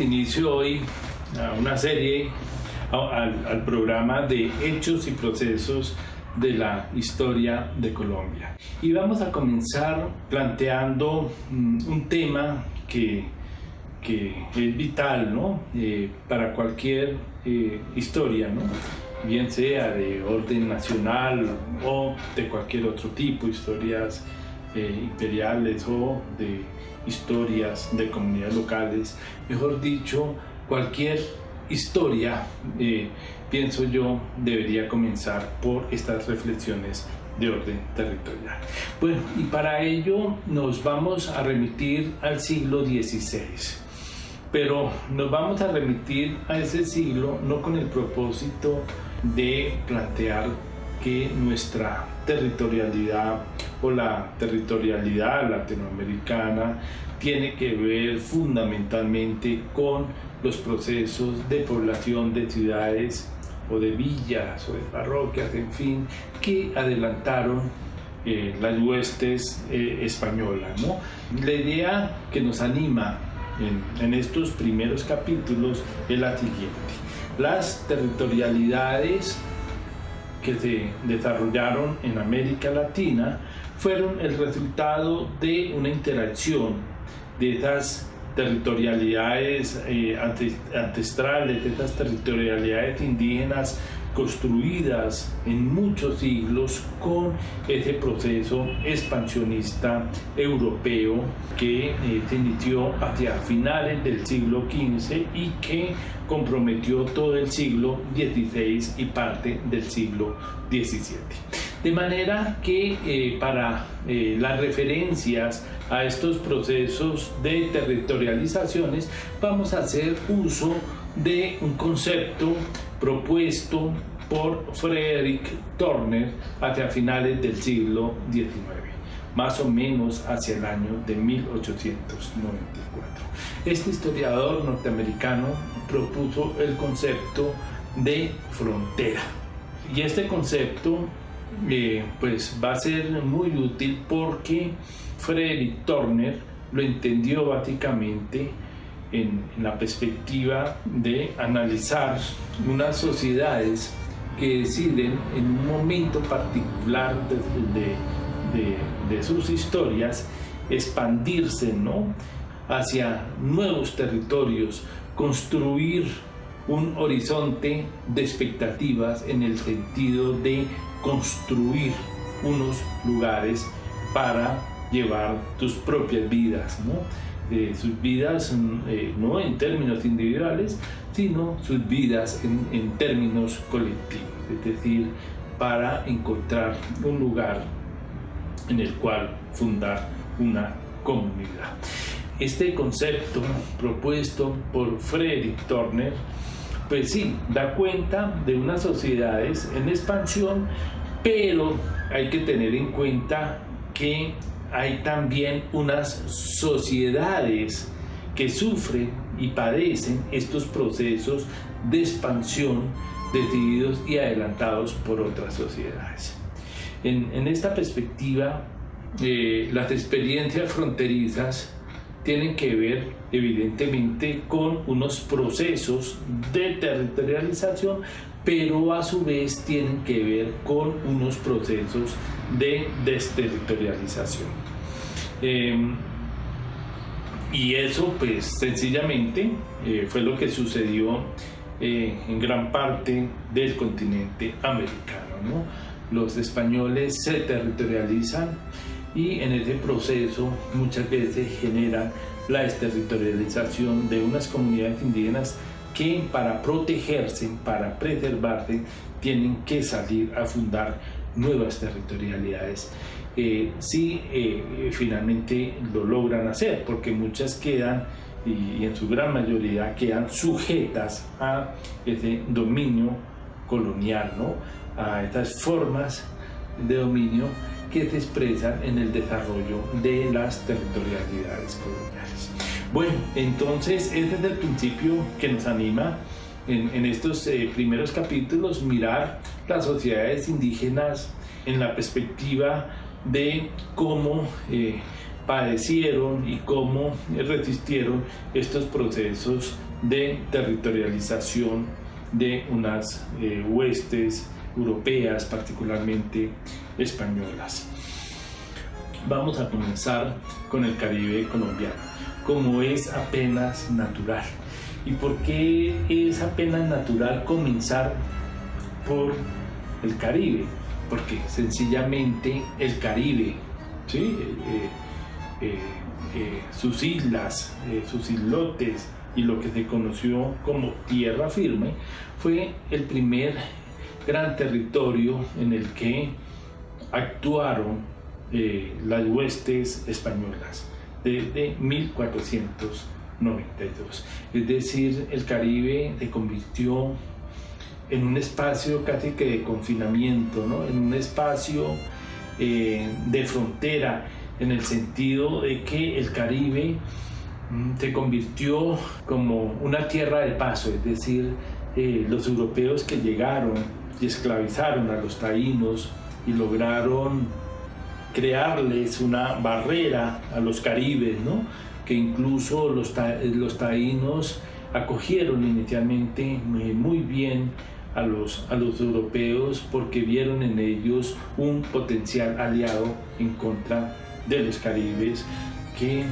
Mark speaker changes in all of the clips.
Speaker 1: inicio hoy a una serie, al programa de hechos y procesos de la historia de Colombia. Y vamos a comenzar planteando un tema que es vital, ¿no? Para cualquier historia, ¿no? Bien sea de orden nacional o de cualquier otro tipo, historias imperiales o de historias de comunidades locales, mejor dicho, cualquier historia, pienso yo, debería comenzar por estas reflexiones de orden territorial. Bueno, y para ello nos vamos a remitir al siglo XVI, pero nos vamos a remitir a ese siglo no con el propósito de plantear que nuestra territorialidad o la territorialidad latinoamericana tiene que ver fundamentalmente con los procesos de población de ciudades o de villas o de parroquias, en fin, que adelantaron las huestes españolas, ¿no? La idea que nos anima en estos primeros capítulos es la siguiente: las territorialidades que se desarrollaron en América Latina fueron el resultado de una interacción de esas territorialidades ancestrales, de esas territorialidades indígenas construidas en muchos siglos con ese proceso expansionista europeo que se inició hacia finales del siglo XV y que comprometió todo el siglo XVI y parte del siglo XVII. De manera que para las referencias a estos procesos de territorializaciones vamos a hacer uso de un concepto propuesto por Frederick Turner hacia finales del siglo XIX, más o menos hacia el año de 1894. Este historiador norteamericano propuso el concepto de frontera, y este concepto pues va a ser muy útil porque Frederick Turner lo entendió básicamente en la perspectiva de analizar unas sociedades que deciden en un momento particular de sus historias expandirse, ¿no?, hacia nuevos territorios, construir un horizonte de expectativas en el sentido de construir unos lugares para llevar tus propias vidas, ¿no? Sus vidas no en términos individuales, sino sus vidas en términos colectivos, es decir, para encontrar un lugar en el cual fundar una comunidad. Este concepto propuesto por Frederick Turner, pues sí, da cuenta de unas sociedades en expansión, pero hay que tener en cuenta que hay también unas sociedades que sufren y padecen estos procesos de expansión decididos y adelantados por otras sociedades. En esta perspectiva, las experiencias fronterizas tienen que ver evidentemente con unos procesos de territorialización, pero a su vez tienen que ver con unos procesos de desterritorialización. Y eso pues sencillamente fue lo que sucedió en gran parte del continente americano, ¿no? Los españoles se territorializan y en ese proceso muchas veces generan la desterritorialización de unas comunidades indígenas que para protegerse, para preservarse, tienen que salir a fundar nuevas territorialidades. Si finalmente lo logran hacer, porque muchas quedan, y en su gran mayoría quedan sujetas a ese dominio colonial, ¿no?, a estas formas de dominio que se expresan en el desarrollo de las territorialidades coloniales. Bueno, entonces ese es el principio que nos anima en estos primeros capítulos, mirar las sociedades indígenas en la perspectiva de cómo padecieron y cómo resistieron estos procesos de territorialización de unas huestes europeas, particularmente españolas. Vamos a comenzar con el Caribe colombiano, como es apenas natural. ¿Y por qué es apenas natural comenzar por el Caribe? Porque sencillamente el Caribe, ¿sí? Sus islas, sus islotes y lo que se conoció como tierra firme fue el primer gran territorio en el que actuaron las huestes españolas desde 1492. Es decir, el Caribe se convirtió en un espacio casi que de confinamiento, ¿no? En un espacio de frontera, en el sentido de que el Caribe se convirtió como una tierra de paso, es decir, los europeos que llegaron y esclavizaron a los taínos y lograron crearles una barrera a los caribes, ¿no? Que incluso los taínos acogieron inicialmente muy bien a los europeos porque vieron en ellos un potencial aliado en contra de los caribes que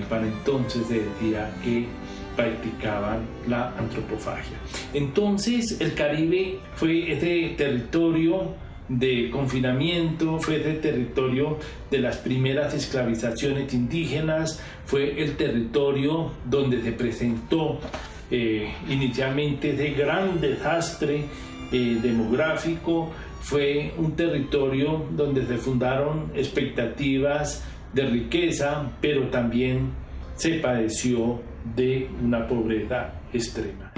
Speaker 1: para entonces se decía que practicaban la antropofagia. Entonces el Caribe fue ese territorio de confinamiento, fue ese territorio de las primeras esclavizaciones indígenas, fue el territorio donde se presentó inicialmente ese gran desastre demográfico, fue un territorio donde se fundaron expectativas de riqueza, pero también se padeció de una pobreza extrema.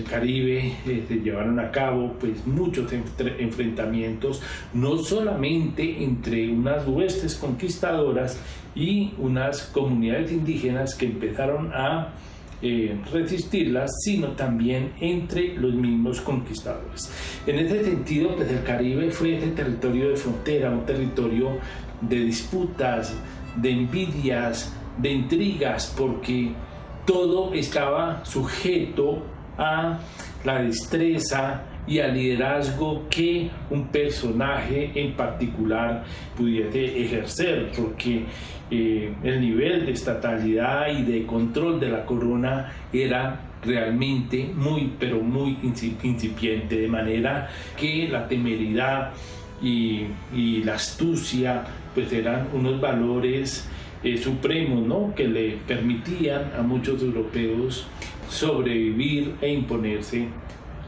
Speaker 1: Caribe se llevaron a cabo pues muchos enfrentamientos, no solamente entre unas huestes conquistadoras y unas comunidades indígenas que empezaron a resistirlas, sino también entre los mismos conquistadores. En ese sentido, pues el Caribe fue ese territorio de frontera, un territorio de disputas, de envidias, de intrigas, porque todo estaba sujeto a la destreza y al liderazgo que un personaje en particular pudiese ejercer, porque el nivel de estatalidad y de control de la corona era realmente muy, pero muy incipiente, de manera que la temeridad y la astucia pues eran unos valores supremos, ¿no?, que le permitían a muchos europeos sobrevivir e imponerse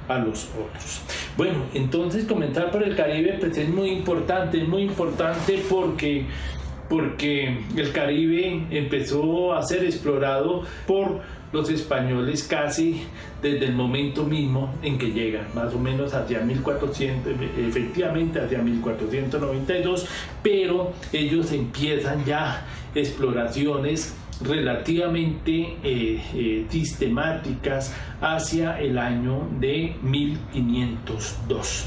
Speaker 1: a los otros. Bueno, entonces comenzar por el Caribe pues es muy importante porque el Caribe empezó a ser explorado por los españoles casi desde el momento mismo en que llegan, más o menos hacia 1400, efectivamente hacia 1492, pero ellos empiezan ya exploraciones relativamente sistemáticas hacia el año de 1502.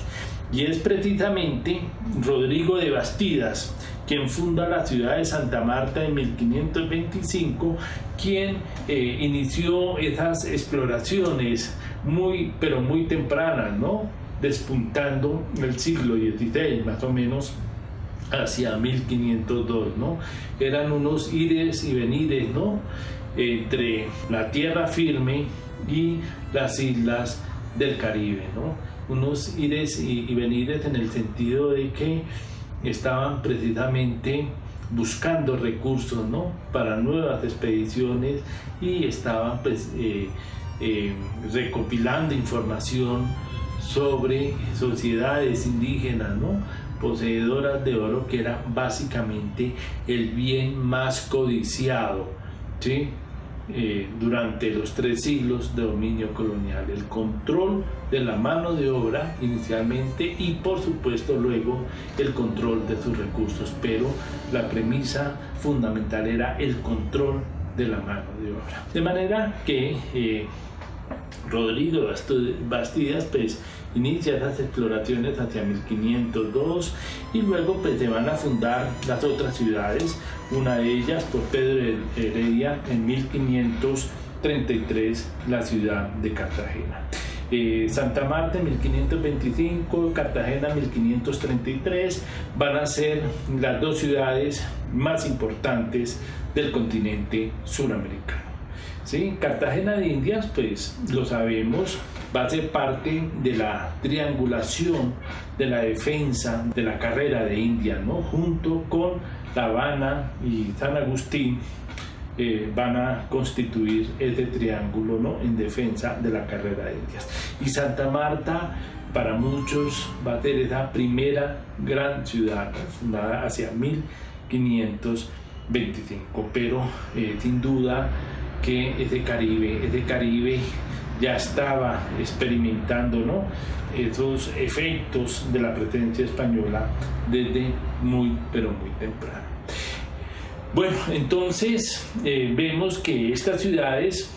Speaker 1: Y es precisamente Rodrigo de Bastidas quien funda la ciudad de Santa Marta en 1525, quien inició esas exploraciones muy, pero muy tempranas, ¿no?, despuntando el siglo XVI, más o menos hacia 1502, ¿no? Eran unos ires y venires, ¿no?, entre la tierra firme y las islas del Caribe, ¿no? Unos ires y venires en el sentido de que estaban precisamente buscando recursos, ¿no?, para nuevas expediciones, y estaban pues recopilando información sobre sociedades indígenas, ¿no?, poseedoras de oro, que era básicamente el bien más codiciado, ¿sí?, durante los 3 siglos de dominio colonial: el control de la mano de obra inicialmente y por supuesto luego el control de sus recursos, pero la premisa fundamental era el control de la mano de obra. De manera que Rodrigo Bastidas pues inicia esas exploraciones hacia 1502 y luego pues se van a fundar las otras ciudades, una de ellas por Pedro Heredia en 1533, la ciudad de Cartagena. Santa Marta en 1525, Cartagena en 1533 van a ser las 2 ciudades más importantes del continente suramericano. ¿Sí? Cartagena de Indias, pues lo sabemos, va a ser parte de la triangulación de la defensa de la carrera de India, ¿no?, junto con La Habana y San Agustín. Van a constituir ese triángulo, ¿no?, en defensa de la carrera de Indias. Y Santa Marta para muchos va a ser esa primera gran ciudad, ¿no?, fundada hacia 1525, pero sin duda que ese Caribe ya estaba experimentando, ¿no?, esos efectos de la presencia española desde muy temprano. Bueno, entonces vemos que estas ciudades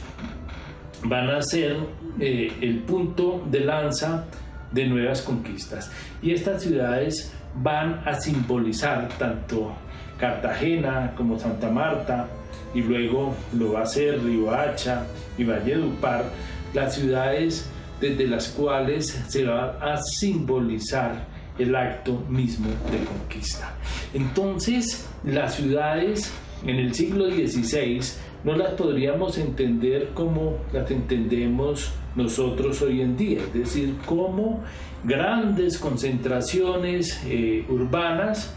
Speaker 1: van a ser el punto de lanza de nuevas conquistas, y estas ciudades van a simbolizar tanto Cartagena como Santa Marta, y luego lo va a ser Riohacha y Valledupar, las ciudades desde las cuales se va a simbolizar el acto mismo de conquista. Entonces, las ciudades en el siglo XVI no las podríamos entender como las entendemos nosotros hoy en día, es decir, como grandes concentraciones urbanas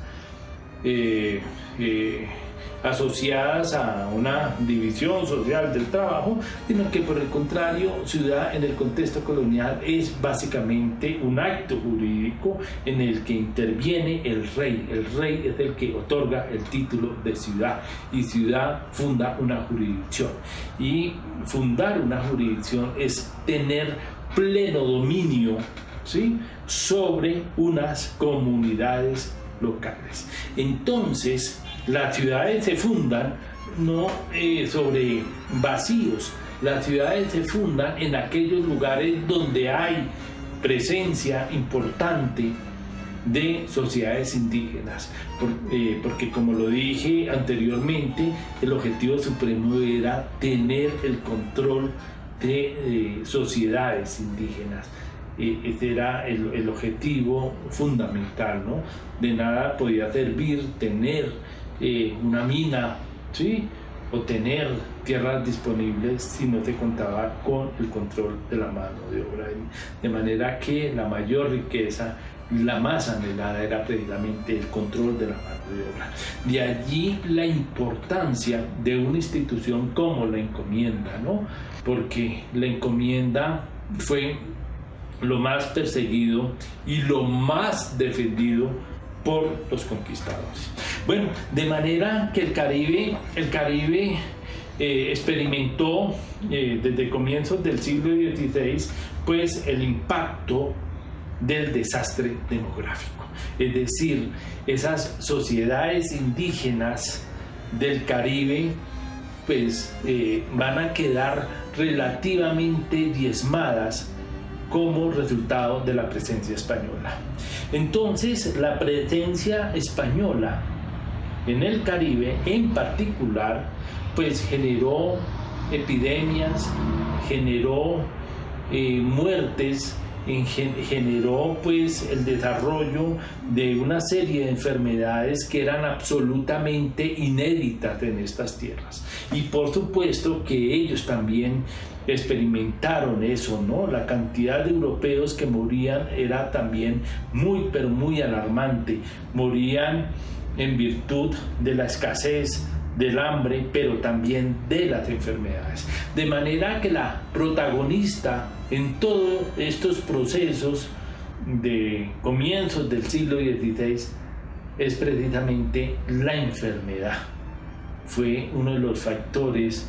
Speaker 1: asociadas a una división social del trabajo, sino que por el contrario, ciudad en el contexto colonial es básicamente un acto jurídico en el que interviene el rey. El rey es el que otorga el título de ciudad, y ciudad funda una jurisdicción, y fundar una jurisdicción es tener pleno dominio, ¿sí?, sobre unas comunidades locales. Entonces, las ciudades se fundan no sobre vacíos, las ciudades se fundan en aquellos lugares donde hay presencia importante de sociedades indígenas, porque como lo dije anteriormente, el objetivo supremo era tener el control de sociedades indígenas. Ese era el objetivo fundamental, ¿no? De nada podía servir tener una mina, ¿sí?, o tener tierras disponibles si no se contaba con el control de la mano de obra. De manera que la mayor riqueza, la más anhelada, era precisamente el control de la mano de obra. De allí la importancia de una institución como la encomienda, ¿no?, porque la encomienda fue lo más perseguido y lo más defendido por los conquistadores. Bueno, de manera que el Caribe experimentó desde comienzos del siglo XVI pues el impacto del desastre demográfico, es decir, esas sociedades indígenas del Caribe pues van a quedar relativamente diezmadas como resultado de la presencia española. Entonces, la presencia española en el Caribe en particular pues generó epidemias, generó muertes, generó pues el desarrollo de una serie de enfermedades que eran absolutamente inéditas en estas tierras, y por supuesto que ellos también experimentaron eso, ¿no? La cantidad de europeos que morían era también muy alarmante. Morían en virtud de la escasez, del hambre, pero también de las enfermedades. De manera que la protagonista en todos estos procesos de comienzos del siglo XVI es precisamente la enfermedad. Fue uno de los factores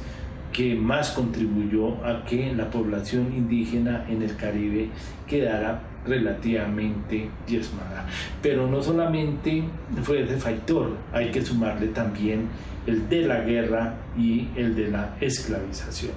Speaker 1: que más contribuyó a que la población indígena en el Caribe quedara relativamente diezmada. Pero no solamente fue ese factor, hay que sumarle también el de la guerra y el de la esclavización.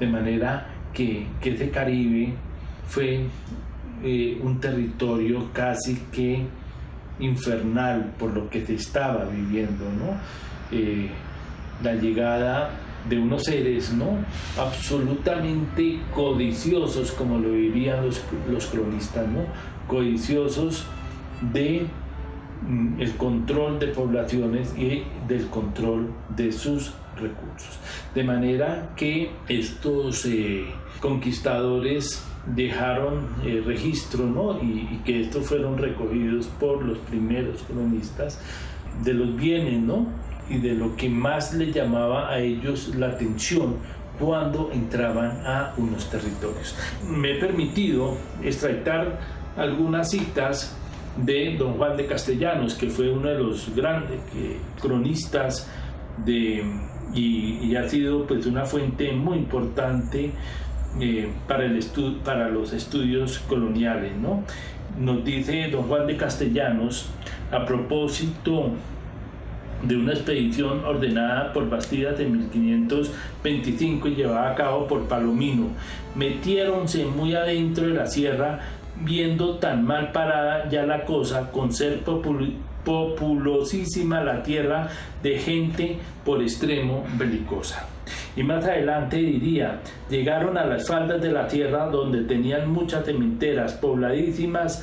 Speaker 1: De manera que ese Caribe fue un territorio casi que infernal por lo que se estaba viviendo, ¿no? La llegada de unos seres, ¿no?, absolutamente codiciosos, como lo dirían los cronistas, ¿no?, codiciosos de el control de poblaciones y del control de sus recursos. De manera que estos conquistadores dejaron registro, ¿no?, y que estos fueron recogidos por los primeros cronistas de los bienes, ¿no?, y de lo que más les llamaba a ellos la atención cuando entraban a unos territorios. Me he permitido extractar algunas citas de don Juan de Castellanos, que fue uno de los grandes cronistas y ha sido pues una fuente muy importante para los estudios coloniales, ¿no? Nos dice don Juan de Castellanos, a propósito de una expedición ordenada por Bastidas en 1525 y llevada a cabo por Palomino: metiéronse muy adentro de la sierra, viendo tan mal parada ya la cosa, con ser populosísima la tierra de gente por extremo belicosa. Y más adelante diría: llegaron a las faldas de la tierra, donde tenían muchas cementeras pobladísimas,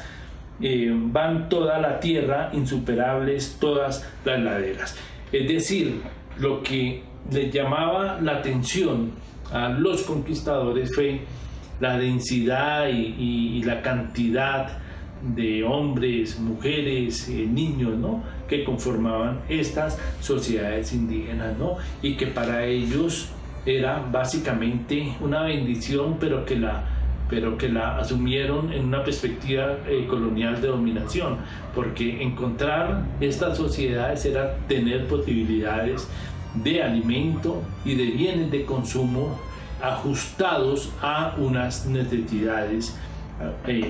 Speaker 1: van toda la tierra, insuperables todas las laderas. Es decir, lo que les llamaba la atención a los conquistadores fue la densidad y la cantidad de hombres, mujeres, niños, ¿no?, que conformaban estas sociedades indígenas, ¿no?, y que para ellos era básicamente una bendición, pero que la asumieron en una perspectiva colonial de dominación, porque encontrar estas sociedades era tener posibilidades de alimento y de bienes de consumo ajustados a unas necesidades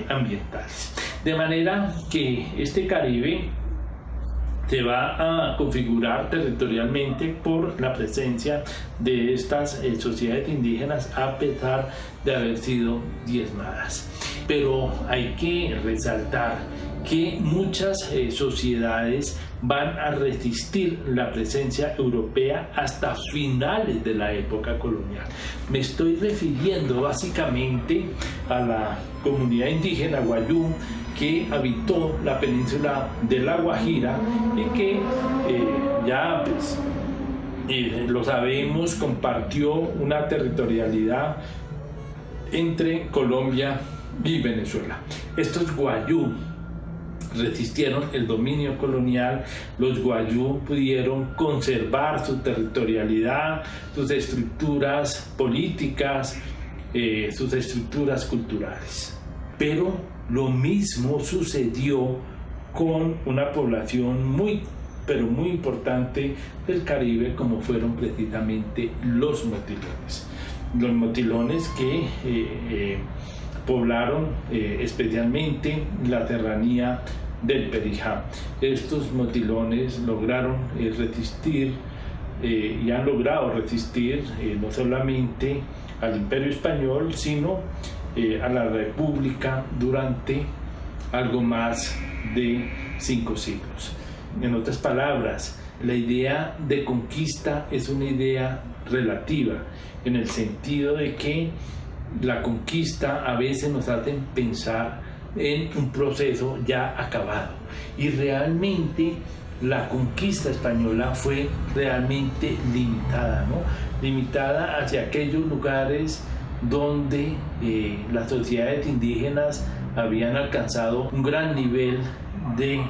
Speaker 1: ambientales. De manera que este Caribe se va a configurar territorialmente por la presencia de estas sociedades indígenas, a pesar de haber sido diezmadas. Pero hay que resaltar que muchas sociedades van a resistir la presencia europea hasta finales de la época colonial. Me estoy refiriendo básicamente a la comunidad indígena Wayuu, que habitó la península de La Guajira y que ya pues, lo sabemos, compartió una territorialidad entre Colombia y Venezuela. Estos Wayuu resistieron el dominio colonial. Los Wayuu pudieron conservar su territorialidad, sus estructuras políticas, sus estructuras culturales. Pero lo mismo sucedió con una población muy importante del Caribe, como fueron precisamente los motilones. Los motilones que poblaron especialmente la serranía del Perijá. Estos motilones lograron resistir y han logrado resistir no solamente al Imperio Español, sino a la República durante algo más de 5 siglos. En otras palabras, la idea de conquista es una idea relativa, en el sentido de que la conquista a veces nos hace pensar en un proceso ya acabado, y realmente la conquista española fue realmente limitada, ¿no? Limitada hacia aquellos lugares donde las sociedades indígenas habían alcanzado un gran nivel de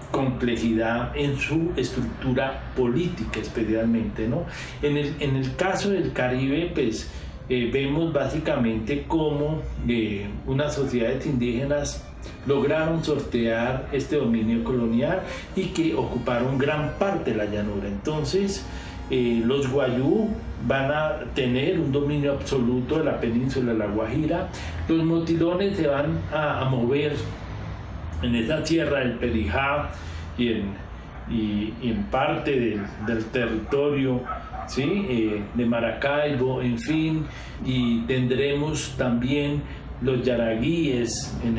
Speaker 1: complejidad en su estructura política, especialmente, ¿no? En el caso del Caribe, pues vemos básicamente cómo unas sociedades indígenas lograron sortear este dominio colonial y que ocuparon gran parte de la llanura. Entonces, los guayú van a tener un dominio absoluto de la península de La Guajira. Los motilones se van a mover en esa sierra del Perijá y en parte del territorio, ¿sí? De Maracaibo, en fin, y tendremos también los yaraguíes en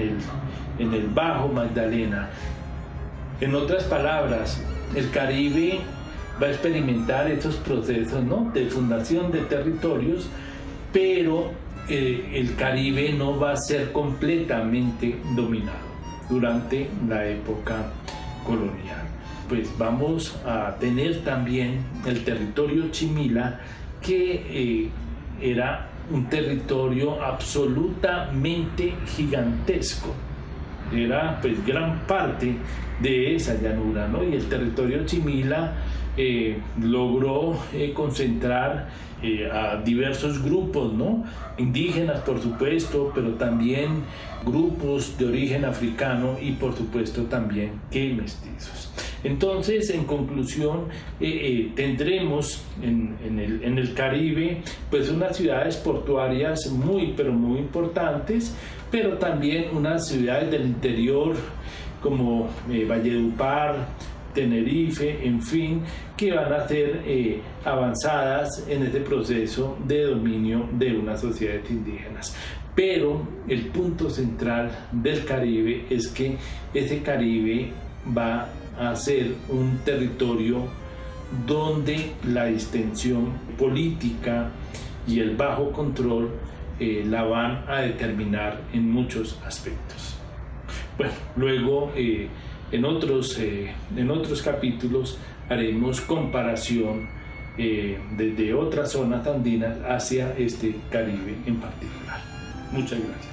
Speaker 1: el Bajo Magdalena. En otras palabras, el Caribe va a experimentar estos procesos, ¿no?, de fundación de territorios, pero el Caribe no va a ser completamente dominado durante la época colonial. Pues vamos a tener también el territorio Chimila, que era un territorio absolutamente gigantesco. Era pues gran parte de esa llanura, ¿no? Y el territorio Chimila logró concentrar a diversos grupos, ¿no? Indígenas, por supuesto, pero también grupos de origen africano y por supuesto también que mestizos. Entonces, en conclusión, tendremos en el Caribe pues unas ciudades portuarias muy, pero muy importantes, pero también unas ciudades del interior como Valledupar, Tenerife, en fin, que van a ser avanzadas en este proceso de dominio de unas sociedades indígenas. Pero el punto central del Caribe es que ese Caribe va a ser un territorio donde la distensión política y el bajo control la van a determinar en muchos aspectos. Bueno, luego en otros capítulos haremos comparación desde otras zonas andinas hacia este Caribe en particular. Muchas gracias.